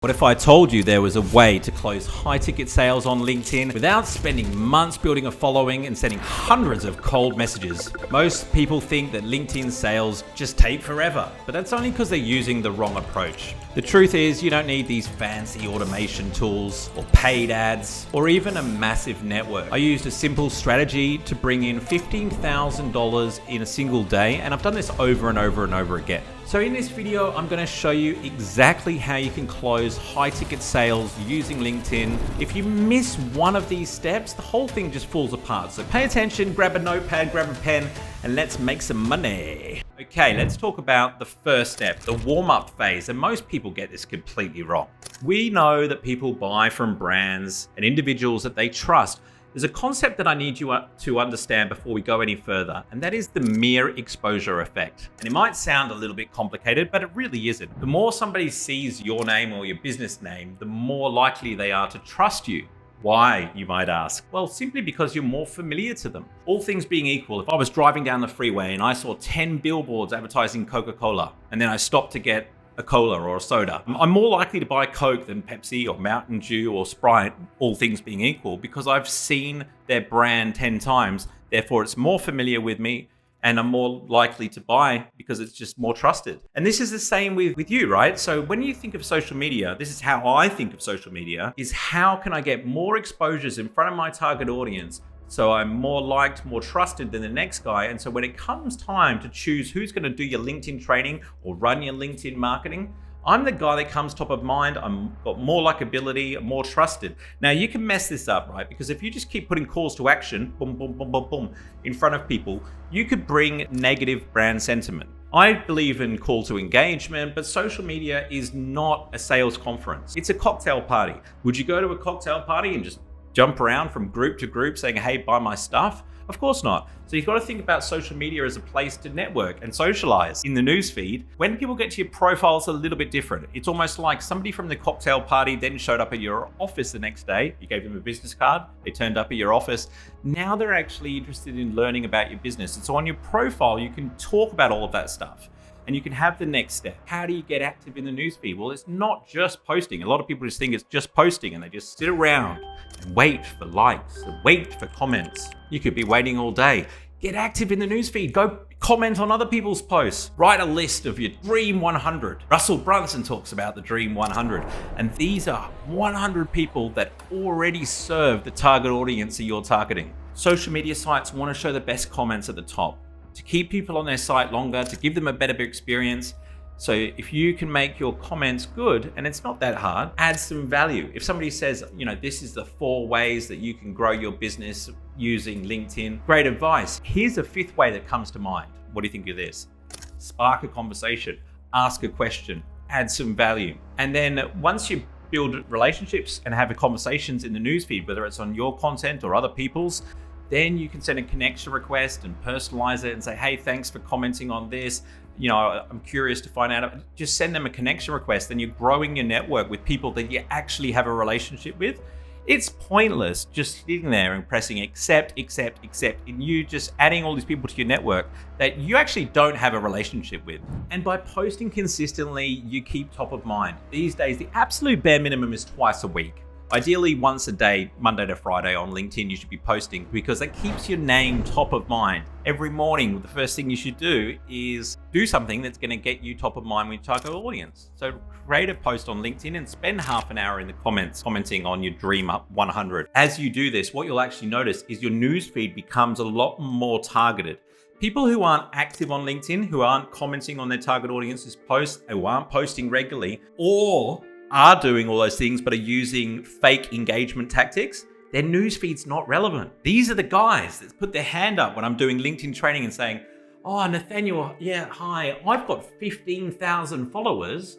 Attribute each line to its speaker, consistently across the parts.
Speaker 1: What if I told you there was a way to close high-ticket sales on LinkedIn without spending months building a following and sending hundreds of cold messages? Most people think that LinkedIn sales just take forever, but that's only because they're using the wrong approach. The truth is, you don't need these fancy automation tools or paid ads or even a massive network. I used a simple strategy to bring in $15,000 in a single day, and I've done this over and over and over again. So in this video, I'm going to show you exactly how you can close high-ticket sales using LinkedIn. If you miss one of these steps, the whole thing just falls apart. So pay attention, grab a notepad, grab a pen, and let's make some money. Okay, let's talk about the first step, the warm-up phase, and most people get this completely wrong. We know that people buy from brands and individuals that they trust. There's a concept that I need you to understand before we go any further, and that is the mere exposure effect. And it might sound a little bit complicated, but it really isn't. The more somebody sees your name or your business name, the more likely they are to trust you. Why, you might ask? Well, simply because you're more familiar to them. All things being equal, if I was driving down the freeway and I saw 10 billboards advertising Coca-Cola, and then I stopped to get a cola or a soda, I'm more likely to buy Coke than Pepsi or Mountain Dew or Sprite, all things being equal, because I've seen their brand 10 times. Therefore, it's more familiar with me and I'm more likely to buy because it's just more trusted. And this is the same with you, right? So when you think of social media, this is how I think of social media, is how can I get more exposures in front of my target audience so I'm more liked, more trusted than the next guy. And so when it comes time to choose who's going to do your LinkedIn training or run your LinkedIn marketing, I'm the guy that comes top of mind. I'm got more likability, I'm more trusted. Now you can mess this up, right? Because if you just keep putting calls to action, boom, boom, boom, boom, boom, in front of people, you could bring negative brand sentiment. I believe in call to engagement, but social media is not a sales conference. It's a cocktail party. Would you go to a cocktail party and just jump around from group to group saying, hey, buy my stuff? Of course not. So you've got to think about social media as a place to network and socialize. In the newsfeed, when people get to your profile, it's a little bit different. It's almost like somebody from the cocktail party then showed up at your office the next day. You gave them a business card. They turned up at your office. Now they're actually interested in learning about your business. And so on your profile, you can talk about all of that stuff. And you can have the next step. How do you get active in the newsfeed? Well, it's not just posting. A lot of people just think it's just posting and they just sit around and wait for likes and wait for comments. You could be waiting all day. Get active in the newsfeed. Go comment on other people's posts. Write a list of your Dream 100. Russell Brunson talks about the Dream 100. And these are 100 people that already serve the target audience that you're targeting. Social media sites want to show the best comments at the top, to keep people on their site longer, to give them a better experience. So if you can make your comments good, and it's not that hard, add some value. If somebody says, this is the 4 ways that you can grow your business using LinkedIn, great advice. Here's a 5th way that comes to mind. What do you think of this? Spark a conversation, ask a question, add some value. And then once you build relationships and have conversations in the newsfeed, whether it's on your content or other people's, then you can send a connection request and personalize it and say, hey, thanks for commenting on this. I'm curious to find out. Just send them a connection request. Then you're growing your network with people that you actually have a relationship with. It's pointless just sitting there and pressing accept, and you just adding all these people to your network that you actually don't have a relationship with. And by posting consistently, you keep top of mind. These days, the absolute bare minimum is twice a week. Ideally, once a day, Monday to Friday on LinkedIn, you should be posting because that keeps your name top of mind. Every morning, the first thing you should do is do something that's going to get you top of mind with your target audience. So create a post on LinkedIn and spend half an hour in the comments commenting on your Dream Up 100. As you do this, what you'll actually notice is your newsfeed becomes a lot more targeted. People who aren't active on LinkedIn, who aren't commenting on their target audience's posts, who aren't posting regularly, or are doing all those things but are using fake engagement tactics, their newsfeed's not relevant. These are the guys that put their hand up when I'm doing LinkedIn training and saying, oh, Nathaniel, yeah, hi, I've got 15,000 followers,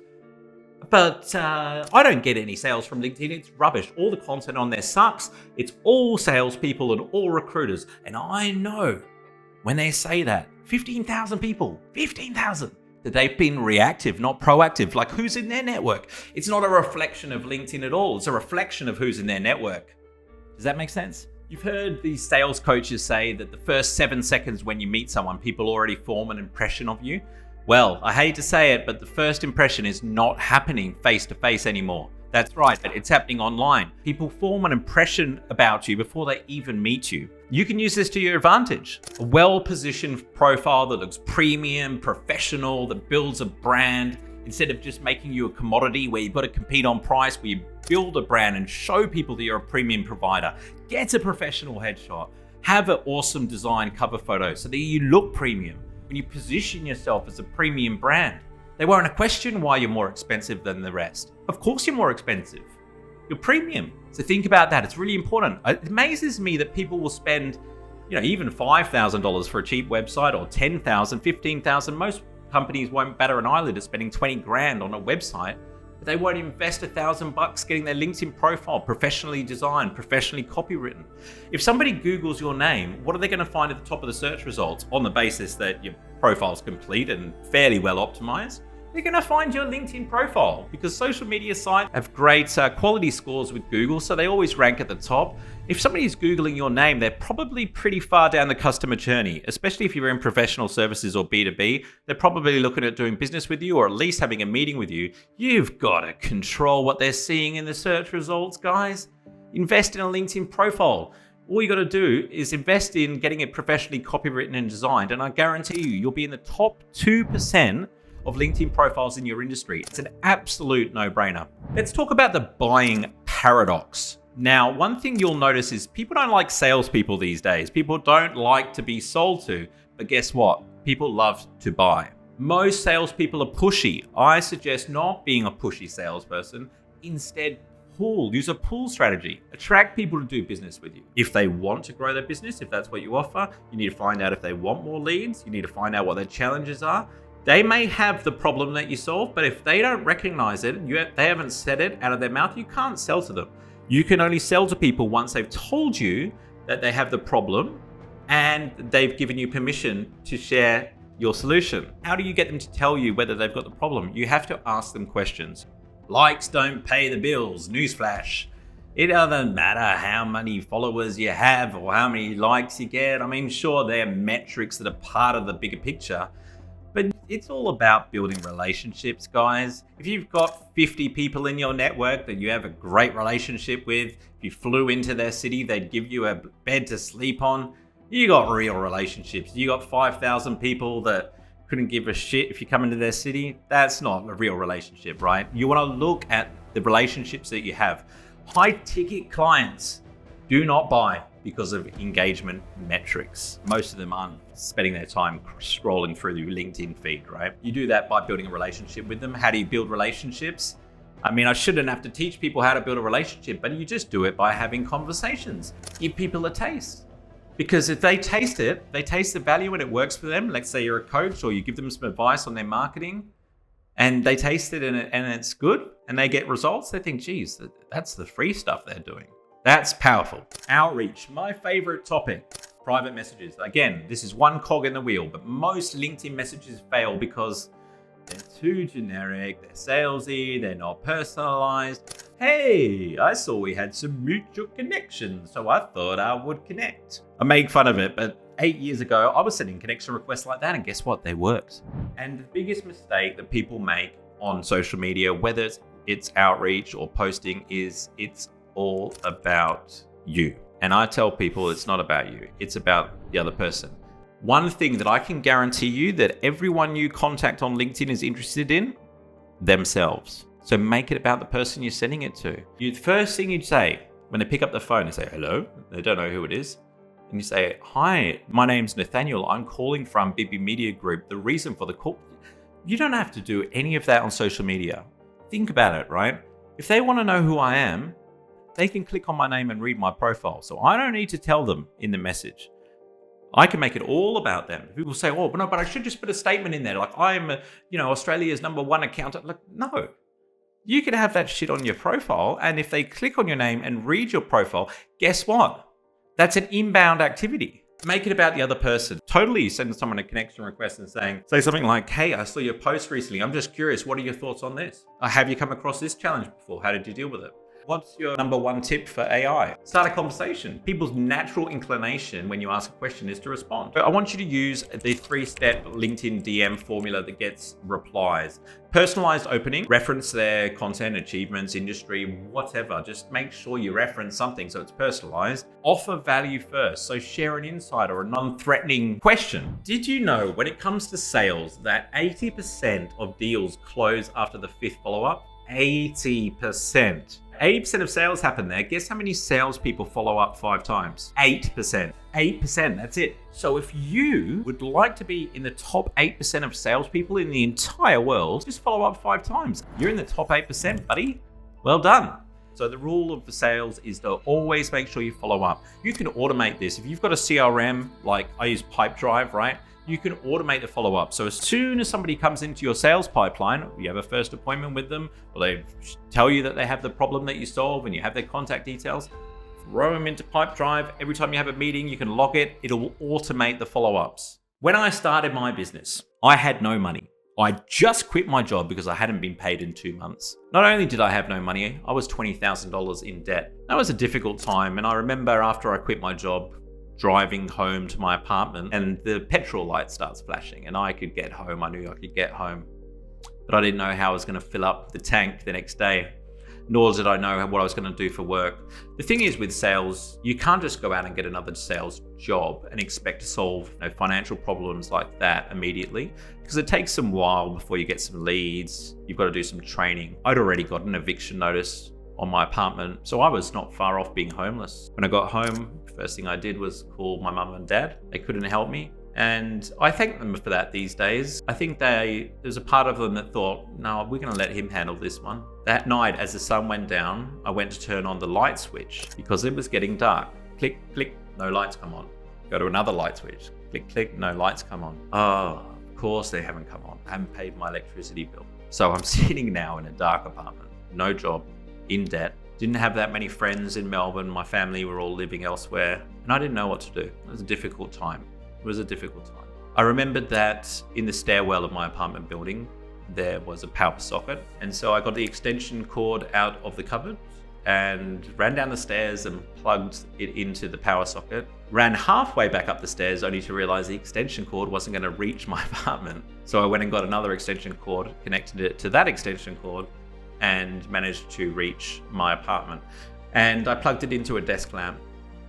Speaker 1: but I don't get any sales from LinkedIn. It's rubbish. All the content on there sucks. It's all salespeople and all recruiters. And I know when they say that, 15,000 people, 15,000. That they've been reactive, not proactive, like who's in their network. It's not a reflection of LinkedIn at all. It's a reflection of who's in their network. Does that make sense? You've heard these sales coaches say that the first 7 seconds when you meet someone, people already form an impression of you. Well, I hate to say it, but the first impression is not happening face to face anymore. That's right, it's happening online. People form an impression about you before they even meet you. You can use this to your advantage. A well-positioned profile that looks premium, professional, that builds a brand, instead of just making you a commodity where you've got to compete on price, where you build a brand and show people that you're a premium provider. Get a professional headshot. Have an awesome design cover photo so that you look premium. When you position yourself as a premium brand, they won't question why you're more expensive than the rest. Of course you're more expensive. You're premium. So think about that. It's really important. It amazes me that people will spend, even $5,000 for a cheap website, or $10,000, $15,000. Most companies won't batter an eyelid at spending 20 grand on a website, but they won't invest $1,000 getting their LinkedIn profile professionally designed, professionally copywritten. If somebody Googles your name, what are they going to find at the top of the search results on the basis that your profile's complete and fairly well optimized? They're going to find your LinkedIn profile, because social media sites have great quality scores with Google, so they always rank at the top. If somebody's Googling your name, they're probably pretty far down the customer journey, especially if you're in professional services or B2B. They're probably looking at doing business with you, or at least having a meeting with you. You've got to control what they're seeing in the search results, guys. Invest in a LinkedIn profile. All you got to do is invest in getting it professionally copywritten and designed, and I guarantee you'll be in the top 2% of LinkedIn profiles in your industry. It's an absolute no-brainer. Let's talk about the buying paradox. Now, one thing you'll notice is people don't like salespeople these days. People don't like to be sold to, but guess what? People love to buy. Most salespeople are pushy. I suggest not being a pushy salesperson. Instead, use a pull strategy. Attract people to do business with you. If they want to grow their business, if that's what you offer, you need to find out if they want more leads. You need to find out what their challenges are. They may have the problem that you solve, but if they don't recognize it, they haven't said it out of their mouth, you can't sell to them. You can only sell to people once they've told you that they have the problem and they've given you permission to share your solution. How do you get them to tell you whether they've got the problem? You have to ask them questions. Likes don't pay the bills. Newsflash. It doesn't matter how many followers you have or how many likes you get. I mean, sure, they're metrics that are part of the bigger picture, but it's all about building relationships, guys. If you've got 50 people in your network that you have a great relationship with, if you flew into their city, they'd give you a bed to sleep on, you got real relationships. You got 5,000 people that couldn't give a shit if you come into their city. That's not a real relationship, right? You want to look at the relationships that you have. High ticket clients do not buy because of engagement metrics. Most of them aren't spending their time scrolling through the LinkedIn feed, right? You do that by building a relationship with them. How do you build relationships? I mean, I shouldn't have to teach people how to build a relationship, but you just do it by having conversations. Give people a taste. Because if they taste it, they taste the value and it works for them. Let's say you're a coach or you give them some advice on their marketing and they taste it and it's good and they get results, they think, geez, that's the free stuff they're doing. That's powerful. Outreach, my favorite topic. Private messages. Again, this is one cog in the wheel, but most LinkedIn messages fail because they're too generic, they're salesy, they're not personalized. Hey, I saw we had some mutual connections, so I thought I would connect. I make fun of it, but 8 years ago, I was sending connection requests like that, and guess what? They worked. And the biggest mistake that people make on social media, whether it's outreach or posting, is it's all about you. And I tell people it's not about you, it's about the other person. One thing that I can guarantee you that everyone you contact on LinkedIn is interested in, themselves. So make it about the person you're sending it to. The first thing you'd say when they pick up the phone and say, hello, they don't know who it is. And you say, hi, my name's Nathaniel. I'm calling from Bibby Media Group. The reason for the call, you don't have to do any of that on social media. Think about it, right? If they want to know who I am, they can click on my name and read my profile. So I don't need to tell them in the message. I can make it all about them. People say, oh, no, but I should just put a statement in there. Like, I'm, Australia's #1 accountant. Like, no. You can have that shit on your profile. And if they click on your name and read your profile, guess what? That's an inbound activity. Make it about the other person. Totally send someone a connection request and say something like, hey, I saw your post recently. I'm just curious. What are your thoughts on this? Have you come across this challenge before? How did you deal with it? What's your number one tip for AI? Start a conversation. People's natural inclination when you ask a question is to respond. But I want you to use the 3-step LinkedIn DM formula that gets replies. Personalized opening, reference their content, achievements, industry, whatever. Just make sure you reference something so it's personalized. Offer value first. So share an insight or a non-threatening question. Did you know when it comes to sales that 80% of deals close after the 5th follow-up? 80%. 80% of sales happen there. Guess how many salespeople follow up 5 times? 8%. 8%, that's it. So if you would like to be in the top 8% of salespeople in the entire world, just follow up 5 times. You're in the top 8%, buddy. Well done. So the rule of the sales is to always make sure you follow up. You can automate this. If you've got a CRM, like I use Pipedrive, right? You can automate the follow-up. So as soon as somebody comes into your sales pipeline, you have a first appointment with them, or they tell you that they have the problem that you solve and you have their contact details, throw them into Pipedrive. Every time you have a meeting, you can log it. It'll automate the follow-ups. When I started my business, I had no money. I just quit my job because I hadn't been paid in 2 months. Not only did I have no money, I was $20,000 in debt. That was a difficult time. And I remember after I quit my job, driving home to my apartment and the petrol light starts flashing and I could get home. I knew I could get home, but I didn't know how I was going to fill up the tank the next day, nor did I know what I was going to do for work. The thing is with sales, you can't just go out and get another sales job and expect to solve financial problems like that immediately, because it takes some while before you get some leads. You've got to do some training. I'd already got an eviction notice on my apartment, so I was not far off being homeless. When I got home, first thing I did was call my mum and dad. They couldn't help me. And I thank them for that these days. I think there's a part of them that thought, no, we're going to let him handle this one. That night, as the sun went down, I went to turn on the light switch because it was getting dark. Click, click, no lights come on. Go to another light switch. Click, click, no lights come on. Oh, of course they haven't come on. I haven't paid my electricity bill. So I'm sitting now in a dark apartment, no job, in debt. Didn't have that many friends in Melbourne. My family were all living elsewhere and I didn't know what to do. It was a difficult time. I remembered that in the stairwell of my apartment building, there was a power socket. And so I got the extension cord out of the cupboard and ran down the stairs and plugged it into the power socket. Ran halfway back up the stairs only to realize the extension cord wasn't going to reach my apartment. So I went and got another extension cord, connected it to that extension cord, and managed to reach my apartment. And I plugged it into a desk lamp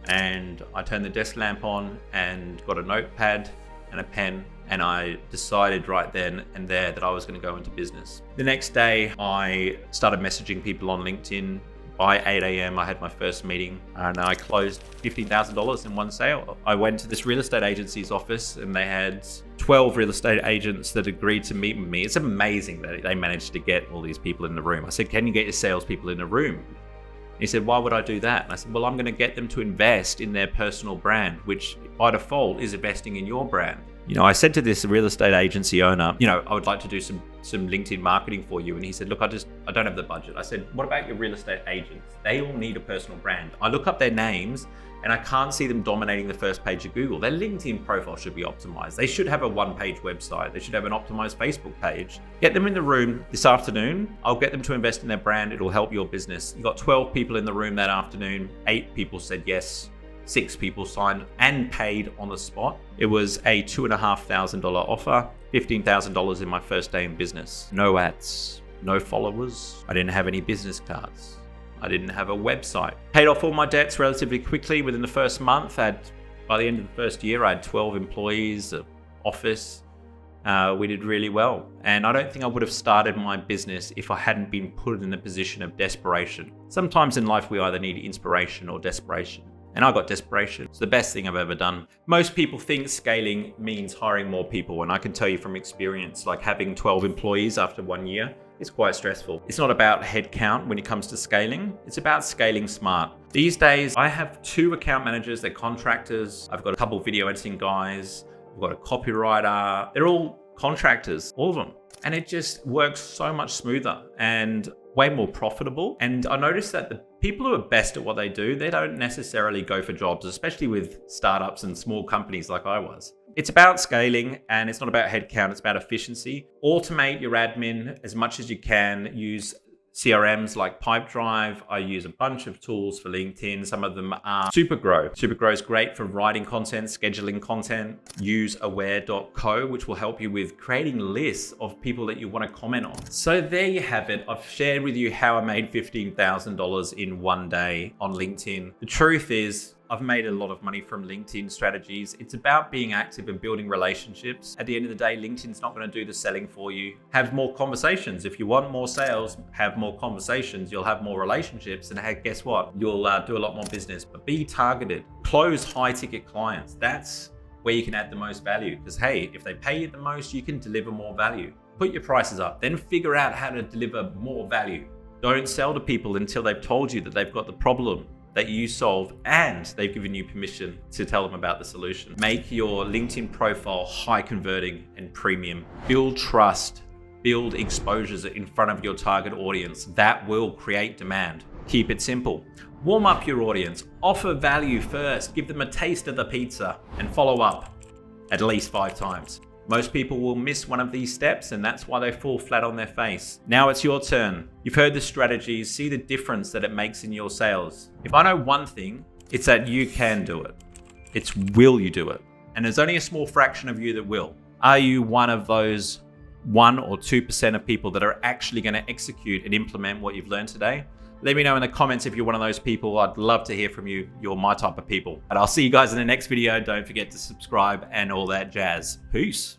Speaker 1: and I turned the desk lamp on and got a notepad and a pen, and I decided right then and there that I was going to go into business. The next day I started messaging people on LinkedIn. By 8 a.m. I had my first meeting and I closed $15,000 in one sale. I went to this real estate agency's office and they had 12 real estate agents that agreed to meet with me. It's amazing that they managed to get all these people in the room. I said, can you get your salespeople in the room? He said, why would I do that? And I said, well, I'm going to get them to invest in their personal brand, which by default is investing in your brand. I said to this real estate agency owner, I would like to do some LinkedIn marketing for you. And he said, look, I don't have the budget. I said, what about your real estate agents? They all need a personal brand. I look up their names and I can't see them dominating the first page of Google. Their LinkedIn profile should be optimized. They should have a one-page website. They should have an optimized Facebook page. Get them in the room this afternoon. I'll get them to invest in their brand. It'll help your business. You got 12 people in the room that afternoon. 8 people said yes. 6 people signed and paid on the spot. It was a $2,500 offer, $15,000 in my first day in business. No ads, no followers. I didn't have any business cards. I didn't have a website. Paid off all my debts relatively quickly within the first month. By the end of the first year, I had 12 employees, an office. We did really well. And I don't think I would have started my business if I hadn't been put in a position of desperation. Sometimes in life, we either need inspiration or desperation. And I got desperation. It's the best thing I've ever done. Most people think scaling means hiring more people. And I can tell you from experience, like having 12 employees after 1 year, it's quite stressful. It's not about headcount when it comes to scaling. It's about scaling smart. These days, I have 2 account managers. They're contractors. I've got a couple of video editing guys. I've got a copywriter. They're all contractors, all of them. And it just works so much smoother and way more profitable. And I noticed that the people who are best at what they do, they don't necessarily go for jobs, especially with startups and small companies like I was. It's about scaling and it's not about headcount, it's about efficiency. Automate your admin as much as you can. Use CRMs like Pipedrive. I use a bunch of tools for LinkedIn. Some of them are Supergrow. Supergrow is great for writing content, scheduling content. Use aware.co, which will help you with creating lists of people that you want to comment on. So there you have it. I've shared with you how I made $15,000 in one day on LinkedIn. The truth is, I've made a lot of money from LinkedIn strategies. It's about being active and building relationships. At the end of the day, LinkedIn's not going to do the selling for you. Have more conversations. If you want more sales, have more conversations. You'll have more relationships, and hey, guess what? You'll do a lot more business. But be targeted. Close high-ticket clients. That's where you can add the most value. Because hey, if they pay you the most, you can deliver more value. Put your prices up. Then figure out how to deliver more value. Don't sell to people until they've told you that they've got the problem that you solve and they've given you permission to tell them about the solution. Make your LinkedIn profile high converting and premium. Build trust, build exposures in front of your target audience. That will create demand. Keep it simple. Warm up your audience, offer value first, give them a taste of the pizza, and follow up at least 5 times. Most people will miss one of these steps, and that's why they fall flat on their face. Now it's your turn. You've heard the strategies, see the difference that it makes in your sales. If I know one thing, it's that you can do it. It's will you do it? And there's only a small fraction of you that will. Are you one of those 1 or 2% of people that are actually going to execute and implement what you've learned today? Let me know in the comments if you're one of those people. I'd love to hear from you. You're my type of people. And I'll see you guys in the next video. Don't forget to subscribe and all that jazz. Peace.